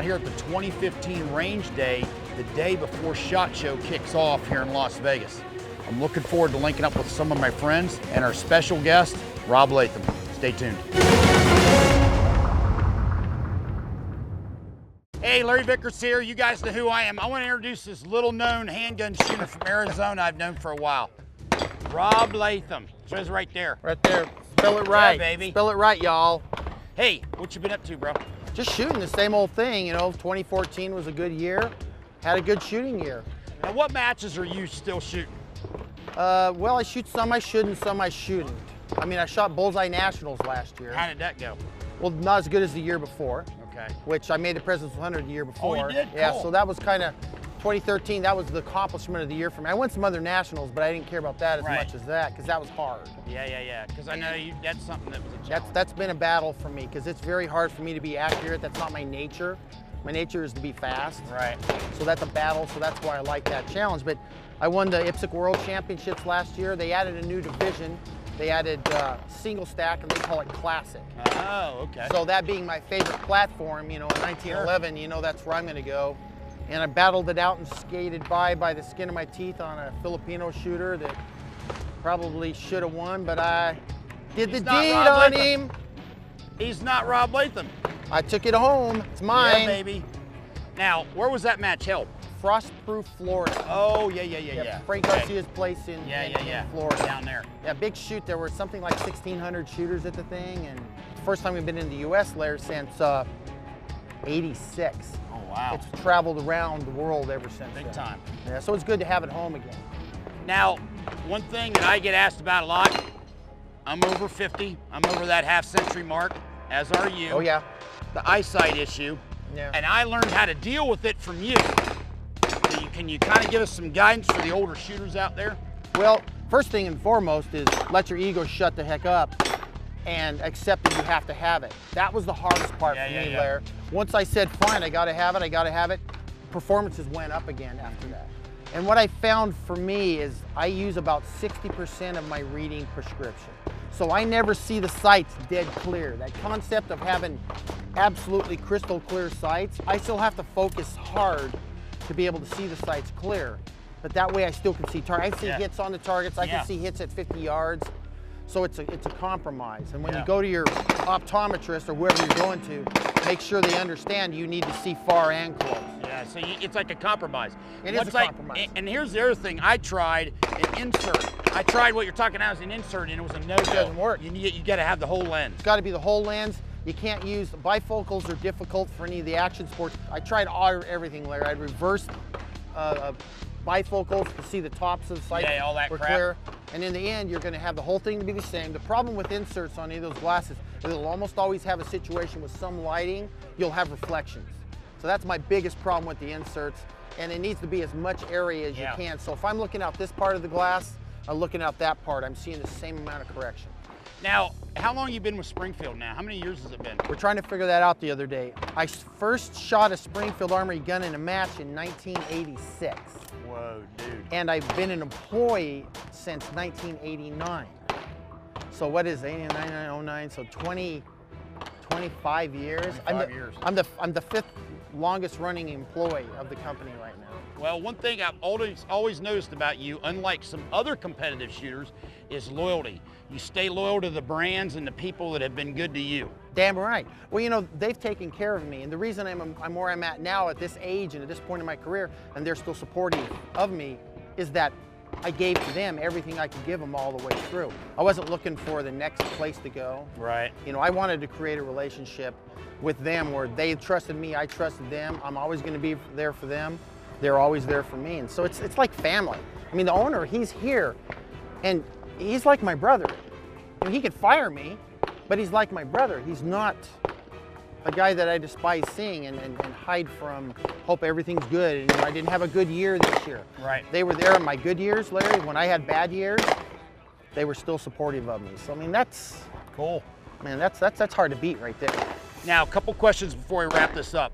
out here at the 2015 Range Day, the day before SHOT Show kicks off here in Las Vegas. I'm looking forward to linking up with some of my friends and our special guest, Rob Leatham. Stay tuned. Hey, Larry Vickers here. You guys know who I am. I want to introduce this little known handgun shooter from Arizona I've known for a while. Rob Leatham. It says right there. Right there. Spell it right. Yeah, baby. Spell it right, y'all. Hey, what you been up to, bro? Just shooting the same old thing, you know. 2014 was a good year. Had a good shooting year. Now, what matches are you still shooting? Well, I shoot some I should and some I shouldn't. I mean, I shot Bullseye Nationals last year. How did that go? Well, not as good as the year before. Okay. Which I made the President's 100 the year before. Oh, you did? Yeah, Cool. so that was kind of 2013. That was the accomplishment of the year for me. I won some other nationals, but I didn't care about that as much as that because that was hard. Yeah. Because I know that's something that was a challenge. That's been a battle for me because it's very hard for me to be accurate. That's not my nature. My nature is to be fast. Right. So that's a battle. So that's why I like that challenge. But I won the IPSC World Championships last year. They added a new division. They added single stack, and they call it classic. Oh, okay. So that being my favorite platform, you know, in 1911, you know, that's where I'm going to go. And I battled it out and skated by the skin of my teeth on a Filipino shooter that probably should have won, but I did the deed on him. He's not Rob Leatham. I took it home. It's mine. Yeah, baby. Now, where was that match held? Frostproof, Florida. Oh, yeah. Frank Garcia's place in Florida. Down there. Yeah, big shoot. There were something like 1,600 shooters at the thing, and the first time we've been in the U.S., Larry, since '86. Oh, wow. It's traveled around the world ever since. Big then. time. Yeah, so it's good to have it home again. Now, one thing that I get asked about a lot, I'm over 50. I'm over that half-century mark, as are you. Oh, yeah. The eyesight issue. Yeah. And I learned how to deal with it from you. Can you kind of give us some guidance for the older shooters out there? Well, first thing and foremost is let your ego shut the heck up and accept that you have to have it. That was the hardest part for me, Larry. Once I said, fine, I gotta have it, performances went up again after that. And what I found for me is I use about 60% of my reading prescription. So I never see the sights dead clear. That concept of having absolutely crystal clear sights, I still have to focus hard to be able to see the sights clear. But that way I still can see targets. I see hits on the targets, I can see hits at 50 yards. So it's a compromise. And when you go to your optometrist or whoever you're going to, make sure they understand you need to see far and close. Yeah, so it's like a compromise. It is a compromise. And here's the other thing. I tried an insert. I tried what you're talking about as an insert, and it was a no-go. It doesn't work. You got to have the whole lens. It's got to be the whole lens. You can't use, bifocals are difficult for any of the action sports. I tried everything, Larry. I'd reversed bifocals to see the tops of the sight all that were crap. clear. And in the end, you're going to have the whole thing to be the same. The problem with inserts on any of those glasses is it'll almost always have a situation with some lighting, you'll have reflections. So that's my biggest problem with the inserts. And it needs to be as much area as you can. So if I'm looking out this part of the glass, I'm looking out that part, I'm seeing the same amount of correction. Now, how long have you been with Springfield now? How many years has it been? We're trying to figure that out the other day. I first shot a Springfield Armory gun in a match in 1986. Whoa, dude. And I've been an employee since 1989. So what is 89, 09, so 25 years? 25 years. I'm the fifth longest running employee of the company right now. Well, one thing I've always noticed about you, unlike some other competitive shooters, is loyalty. You stay loyal to the brands and the people that have been good to you. Damn right. Well, you know, they've taken care of me, and the reason I'm where I'm at now at this age and at this point in my career, and they're still supportive of me, is that I gave to them everything I could give them all the way through. I wasn't looking for the next place to go. Right. You know, I wanted to create a relationship with them where they trusted me, I trusted them. I'm always going to be there for them. They're always there for me. And so it's like family. I mean, the owner, he's here, and he's like my brother. I mean, he could fire me, but he's like my brother. He's not a guy that I despise seeing and hide from, hope everything's good. And I didn't have a good year this year. Right. They were there in my good years, Larry. When I had bad years, they were still supportive of me. So, I mean, that's cool. Man, that's hard to beat right there. Now, a couple questions before we wrap this up.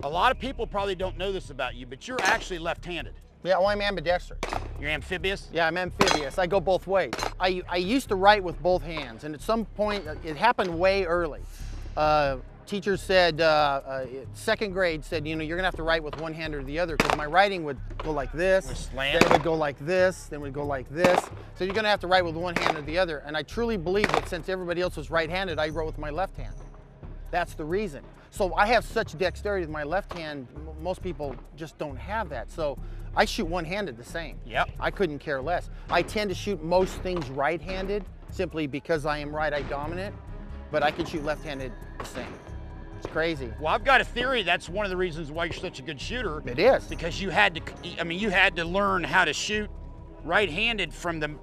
A lot of people probably don't know this about you, but you're actually left-handed. Yeah, well, I'm ambidextrous. You're amphibious? Yeah, I'm amphibious. I go both ways. I used to write with both hands, and at some point, it happened way early. teacher said, second grade said, you know, you're gonna have to write with one hand or the other, because my writing would go like this, then it would go like this, then it would go like this. So you're gonna have to write with one hand or the other. And I truly believe that since everybody else was right-handed, I wrote with my left hand. That's the reason. So I have such dexterity with my left hand, most people just don't have that. So I shoot one-handed the same. Yep. I couldn't care less. I tend to shoot most things right-handed, simply because I am right-eye dominant, but I can shoot left-handed the same. It's crazy. Well, I've got a theory that's one of the reasons why you're such a good shooter. It is. Because you had to, I mean, you had to learn how to shoot right-handed from the,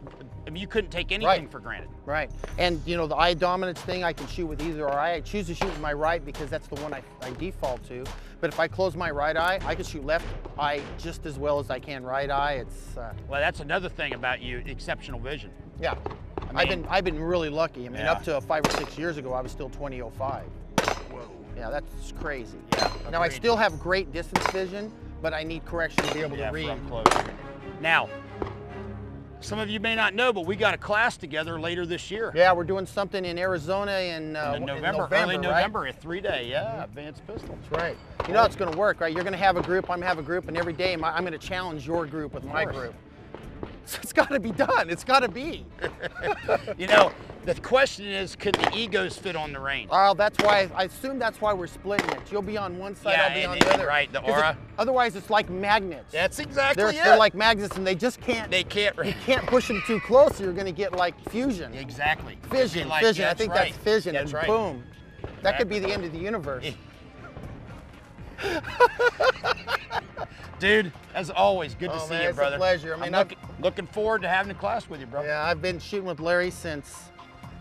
I mean, you couldn't take anything for granted. Right. And you know, the eye dominance thing, I can shoot with either eye. I choose to shoot with my right because that's the one I default to. But if I close my right eye, I can shoot left eye just as well as I can right eye. It's well, that's another thing about you, exceptional vision. Yeah. I mean, I've been really lucky. I mean, up to 5 or 6 years ago, I was still 20/05. Whoa. Yeah, that's crazy. Yeah. Now, I still have great distance vision, but I need correction to be able to read. From close. Now, some of you may not know, but we got a class together later this year. Yeah, we're doing something in Arizona in November, early November, a 3-day, advanced pistol. That's right. You know it's going to work, right? You're going to have a group, I'm going to have a group, and every day I'm going to challenge your group with my group. So it's got to be done. It's got to be. You know, the question is, could the egos fit on the range? Well, that's why, I assume that's why we're splitting it. You'll be on one side, I'll be on the other. Right, the aura. Otherwise, it's like magnets. That's exactly it. They're like magnets, and they just can't. They can't. You can't push them too close, or you're going to get like fusion. Exactly. Fission, Like, fission. I think that's fission, That's and right. boom. That could be the end of the universe. Dude, as always, good to see you, brother. It's a pleasure. I mean, I'm looking forward to having a class with you, bro. Yeah, I've been shooting with Larry since,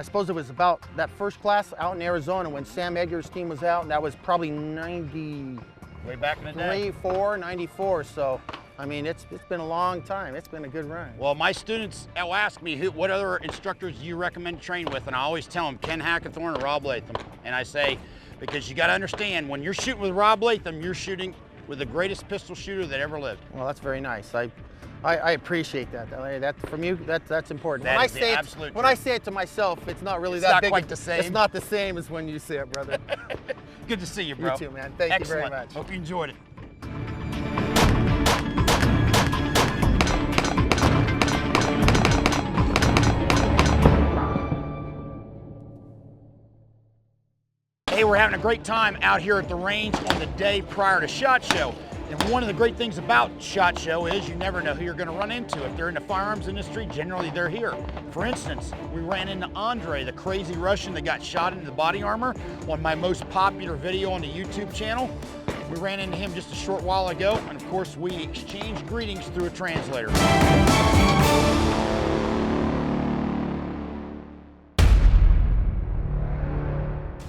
I suppose it was about that first class out in Arizona when Sam Edgar's team was out, and that was probably 90. Way back in the day. 94. So, I mean, it's been a long time. It's been a good run. Well, my students will ask me, what other instructors do you recommend to train with? And I always tell them Ken Hackathorn or Rob Leatham. And I say, because you got to understand, when you're shooting with Rob Leatham, you're shooting with the greatest pistol shooter that ever lived. Well, that's very nice. I appreciate that. That from you, that's important. That when is the absolute truth. When I say it to myself, it's not really It's that not big. quite the same. It's not the same as when you say it, brother. Good to see you, bro. You too, man. Thank you very much. Hope you enjoyed it. Hey, we're having a great time out here at the range on the day prior to SHOT Show. And one of the great things about SHOT Show is you never know who you're going to run into. If they're in the firearms industry, generally they're here. For instance, we ran into Andre, the crazy Russian that got shot into the body armor on my most popular video on the YouTube channel. We ran into him just a short while ago, and of course we exchanged greetings through a translator.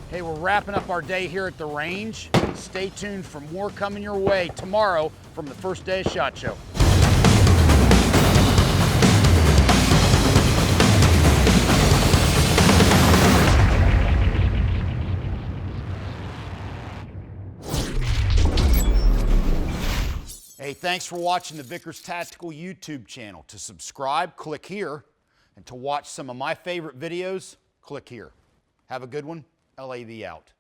Hey, we're wrapping up our day here at the range. Stay tuned for more coming your way tomorrow from the first day of SHOT Show. Hey, thanks for watching the Vickers Tactical YouTube channel. To subscribe, click here. And to watch some of my favorite videos, click here. Have a good one. LAV out.